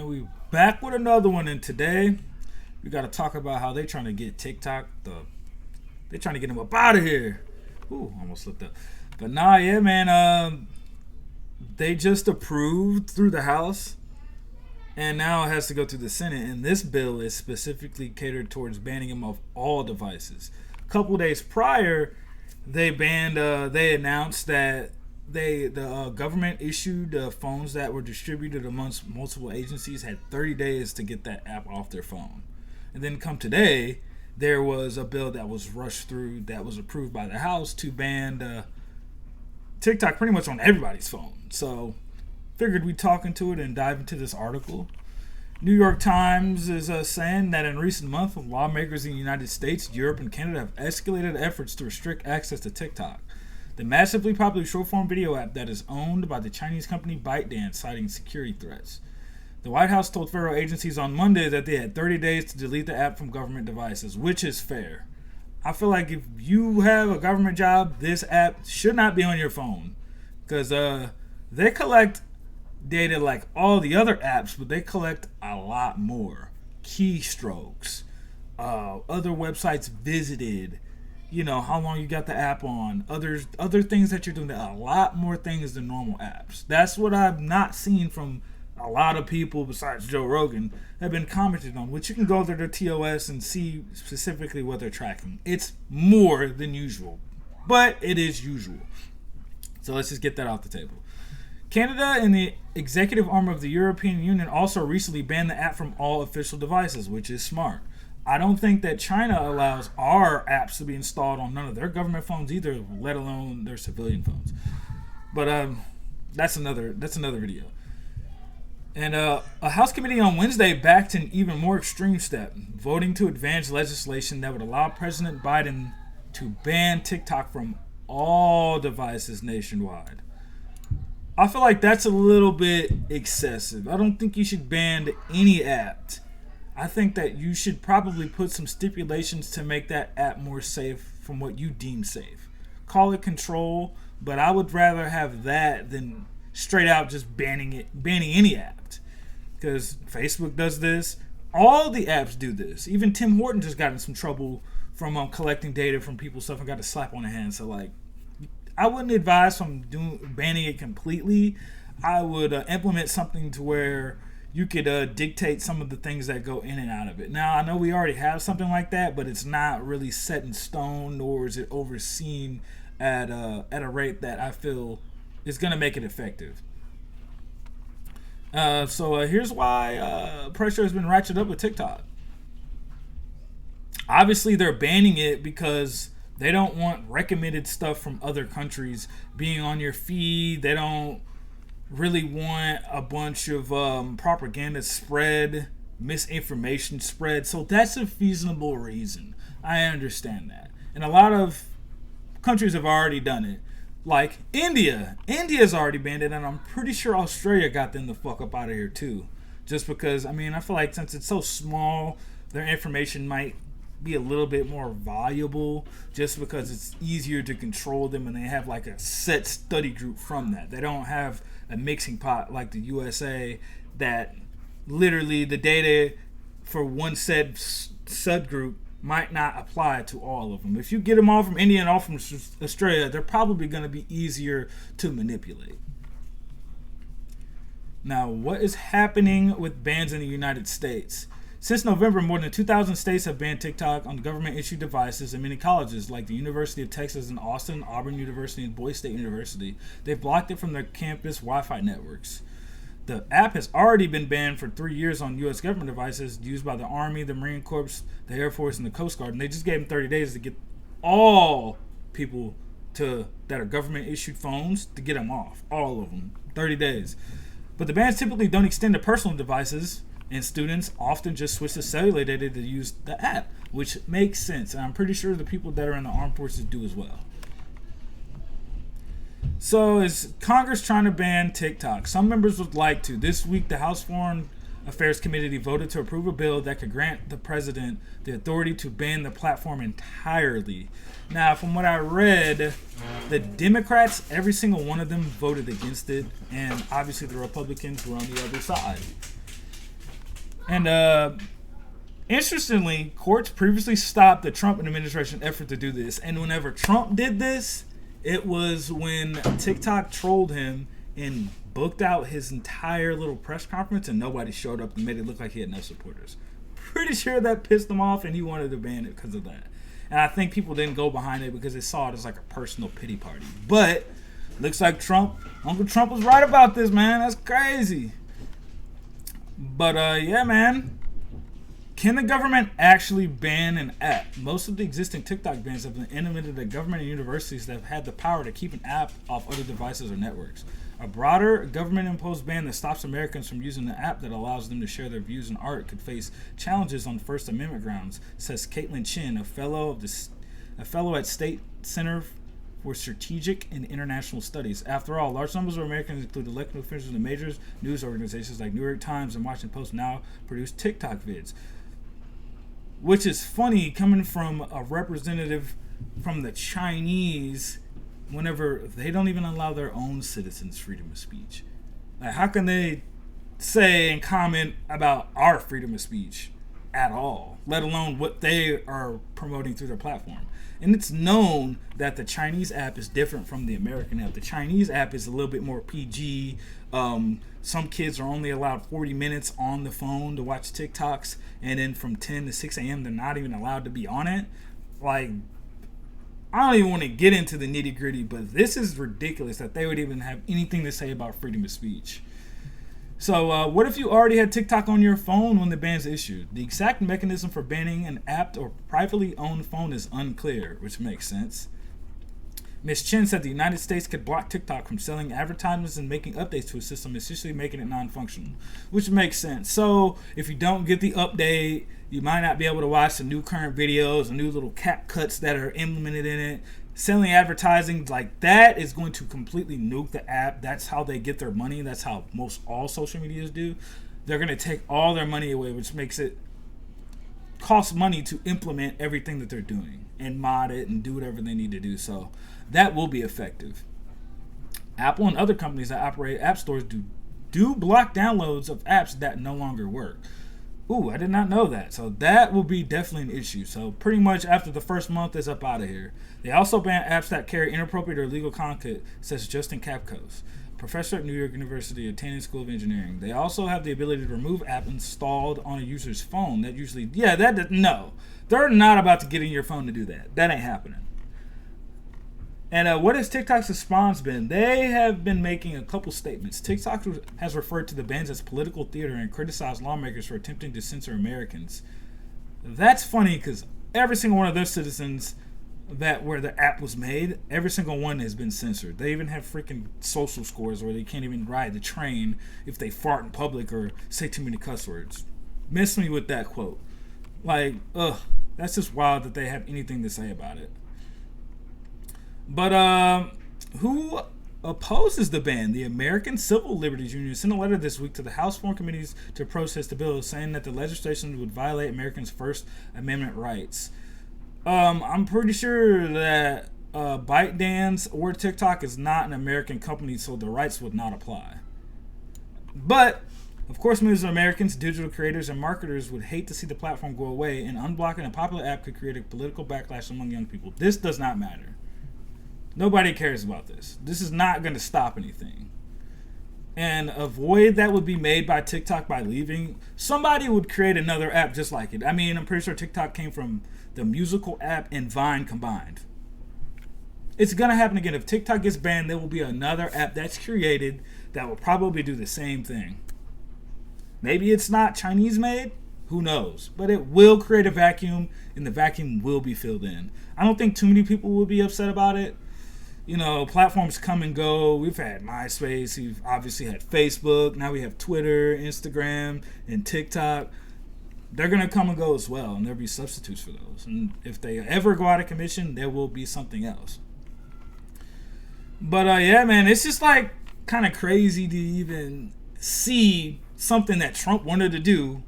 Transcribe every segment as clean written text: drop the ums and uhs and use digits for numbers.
And we back with another one. And today we got to talk about how they trying to get TikTok. They trying to get them up out of here. Ooh, almost slipped up. But nah, yeah, man. They just approved through the House, and now it has to go through the Senate. And this bill is specifically catered towards banning them of all devices. A couple days prior, they banned. They announced that the government issued phones that were distributed amongst multiple agencies had 30 days to get that app off their phone. And then come today, there was a bill that was rushed through that was approved by the House to ban TikTok pretty much on everybody's phone. So figured we'd talk into it and dive into this article. New York Times is saying that in recent months, lawmakers in the United States, Europe, and Canada have escalated efforts to restrict access to TikTok, the massively popular short-form video app that is owned by the Chinese company ByteDance, citing security threats. The White House told federal agencies on Monday that they had 30 days to delete the app from government devices, which is fair. I feel like if you have a government job, this app should not be on your phone, because they collect data like all the other apps, but they collect a lot more. Keystrokes, other websites visited, how long you got the app on, other things that you're doing, a lot more things than normal apps. That's what I've not seen from a lot of people besides Joe Rogan have been commented on, which you can go to their TOS and see specifically what they're tracking. It's more than usual, but it is usual. So let's just get that off the table. Canada and the executive arm of the European Union also recently banned the app from all official devices, which is smart. I don't think that China allows our apps to be installed on none of their government phones either, let alone their civilian phones. But that's another video. And a House committee on Wednesday backed an even more extreme step, voting to advance legislation that would allow President Biden to ban TikTok from all devices nationwide. I feel like that's a little bit excessive. I don't think you should ban any app. I think that you should probably put some stipulations to make that app more safe from what you deem safe. Call it control, but I would rather have that than straight out just banning any app. Because Facebook does this. All the apps do this. Even Tim Horton just got in some trouble from collecting data from people's stuff and got a slap on the hand. So, I wouldn't advise from banning it completely. I would implement something to where you could dictate some of the things that go in and out of it. Now, I know we already have something like that, but it's not really set in stone, nor is it overseen at a rate that I feel is going to make it effective. So here's why pressure has been ratcheted up with TikTok. Obviously, they're banning it because they don't want recommended stuff from other countries being on your feed. They don't really want a bunch of propaganda spread, misinformation spread. So that's a feasible reason. I understand that. And a lot of countries have already done it. Like India. India's already banned it, and I'm pretty sure Australia got them the fuck up out of here too. Just because, I feel like since it's so small, their information might be a little bit more valuable just because it's easier to control them and they have like a set study group from that. They don't have a mixing pot like the USA that literally the data for one set subgroup might not apply to all of them. If you get them all from India and all from Australia, they're probably going to be easier to manipulate. Now, what is happening with bans in the United States? Since November, more than 2,000 states have banned TikTok on government-issued devices, and many colleges, like the University of Texas in Austin, Auburn University, and Boise State University, they've blocked it from their campus Wi-Fi networks. The app has already been banned for 3 years on U.S. government devices used by the Army, the Marine Corps, the Air Force, and the Coast Guard, and they just gave them 30 days to get all people that are government-issued phones to get them off. All of them. 30 days. But the bans typically don't extend to personal devices, and students often just switch to cellular data to use the app, which makes sense. And I'm pretty sure the people that are in the armed forces do as well. So is Congress trying to ban TikTok? Some members would like to. This week, the House Foreign Affairs Committee voted to approve a bill that could grant the president the authority to ban the platform entirely. Now, from what I read, the Democrats, every single one of them voted against it, and obviously the Republicans were on the other side. And interestingly, courts previously stopped the Trump administration effort to do this. And whenever Trump did this, it was when TikTok trolled him and booked out his entire little press conference and nobody showed up and made it look like he had no supporters. Pretty sure that pissed him off and he wanted to ban it because of that. And I think people didn't go behind it because they saw it as like a personal pity party. But looks like Uncle Trump was right about this, man. That's crazy. But yeah, man. Can the government actually ban an app? Most of the existing TikTok bans have been implemented at government and universities that have had the power to keep an app off other devices or networks. A broader government-imposed ban that stops Americans from using an app that allows them to share their views and art could face challenges on First Amendment grounds, says Caitlin Chin, a fellow at State Center for Strategic and International Studies. After all, large numbers of Americans, including elected officials and major news organizations like New York Times and Washington Post, now produce TikTok vids. Which is funny coming from a representative from the Chinese whenever they don't even allow their own citizens freedom of speech. Like, how can they say and comment about our freedom of speech at all, let alone what they are promoting through their platform? And it's known that the Chinese app is different from the American app. The Chinese app is a little bit more PG. Some kids are only allowed 40 minutes on the phone to watch TikToks, and then from 10 to 6 a.m. they're not even allowed to be on it. Like, I don't even want to get into the nitty gritty, but this is ridiculous that they would even have anything to say about freedom of speech. So what if you already had TikTok on your phone when the ban's issued? The exact mechanism for banning an app or privately owned phone is unclear, which makes sense. Ms. Chen said the United States could block TikTok from selling advertisements and making updates to a system, essentially making it non-functional, which makes sense. So if you don't get the update, you might not be able to watch the new current videos, the new little cap cuts that are implemented in it. Selling advertising like that is going to completely nuke the app. That's how they get their money. That's how most all social medias do. They're going to take all their money away, which makes it cost money to implement everything that they're doing and mod it and do whatever they need to do. So that will be effective. Apple and other companies that operate app stores do block downloads of apps that no longer work. Ooh, I did not know that. So that will be definitely an issue. So pretty much after the first month, it's up out of here. They also ban apps that carry inappropriate or illegal content, says Justin Capkos, professor at New York University at Tannen School of Engineering. They also have the ability to remove app installed on a user's phone. That usually, no. They're not about to get in your phone to do that. That ain't happening. And what has TikTok's response been? They have been making a couple statements. TikTok has referred to the bans as political theater and criticized lawmakers for attempting to censor Americans. That's funny because every single one of their citizens where the app was made, every single one has been censored. They even have freaking social scores where they can't even ride the train if they fart in public or say too many cuss words. Miss me with that quote. Like, that's just wild that they have anything to say about it. But who opposes the ban? The American Civil Liberties Union sent a letter this week to the House Foreign Committees to protest the bill, saying that the legislation would violate Americans' First Amendment rights. I'm pretty sure that ByteDance or TikTok is not an American company, so the rights would not apply. But, of course, millions of Americans, digital creators, and marketers would hate to see the platform go away, and unblocking a popular app could create a political backlash among young people. This does not matter. Nobody cares about this. This is not going to stop anything. And a void that would be made by TikTok by leaving, somebody would create another app just like it. I mean, I'm pretty sure TikTok came from the musical app and Vine combined. It's going to happen again. If TikTok gets banned, there will be another app that's created that will probably do the same thing. Maybe it's not Chinese made. Who knows? But it will create a vacuum, and the vacuum will be filled in. I don't think too many people will be upset about it. You know, platforms come and go. We've had MySpace. We've obviously had Facebook. Now we have Twitter, Instagram, and TikTok. They're going to come and go as well, and there'll be substitutes for those. And if they ever go out of commission, there will be something else. But, yeah, man, it's just, like, kind of crazy to even see something that Trump wanted to do,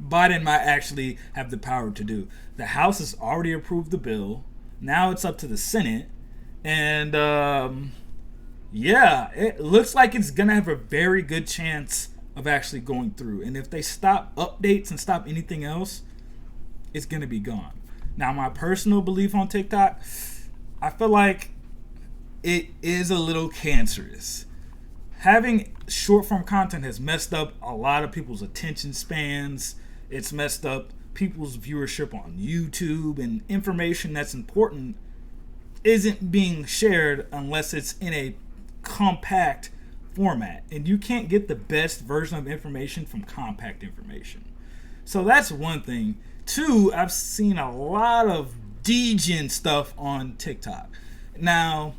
Biden might actually have the power to do. The House has already approved the bill. Now it's up to the Senate. And, yeah, it looks like it's going to have a very good chance of actually going through. And if they stop updates and stop anything else, it's going to be gone. Now, my personal belief on TikTok, I feel like it is a little cancerous. Having short form content has messed up a lot of people's attention spans. It's messed up people's viewership on YouTube, and information that's important isn't being shared unless it's in a compact format. And you can't get the best version of information from compact information. So that's one thing. Two, I've seen a lot of degen stuff on TikTok. Now,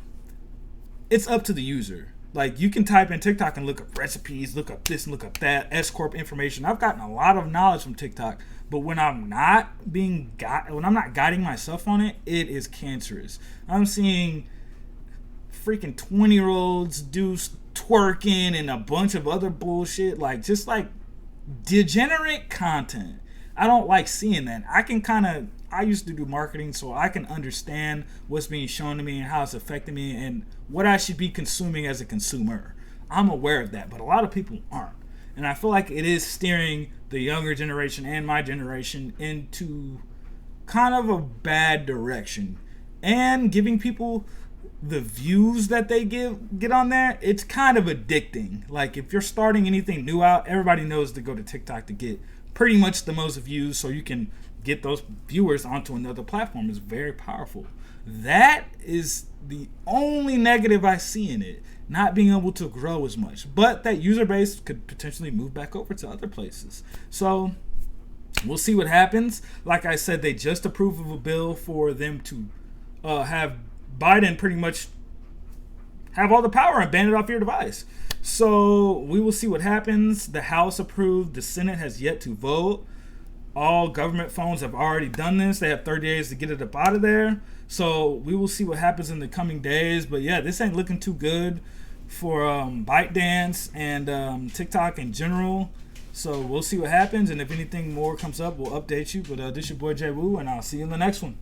it's up to the user. Like, you can type in TikTok and look up recipes, look up this and look up that, S Corp information. I've gotten a lot of knowledge from TikTok, but when I'm not guiding myself on it, it is cancerous. I'm seeing freaking 20-year-olds do twerking and a bunch of other bullshit, like just like degenerate content. I don't like seeing that. I used to do marketing, so I can understand what's being shown to me and how it's affecting me and what I should be consuming as a consumer. I'm aware of that, but a lot of people aren't. And I feel like it is steering the younger generation and my generation into kind of a bad direction. And giving people the views that they get on there, it's kind of addicting. Like, if you're starting anything new out, everybody knows to go to TikTok to get pretty much the most views so you can get those viewers onto another platform. Is very powerful. That is the only negative I see in it, not being able to grow as much. But that user base could potentially move back over to other places. So we'll see what happens. Like I said, they just approved of a bill for them to have Biden pretty much have all the power and ban it off your device. So we will see what happens. The House approved. The Senate has yet to vote. All government phones have already done this. They have 30 days to get it up out of there. So we will see what happens in the coming days. But yeah, this ain't looking too good for ByteDance and TikTok in general. So we'll see what happens. And if anything more comes up, we'll update you. But this is your boy Jwuu, and I'll see you in the next one.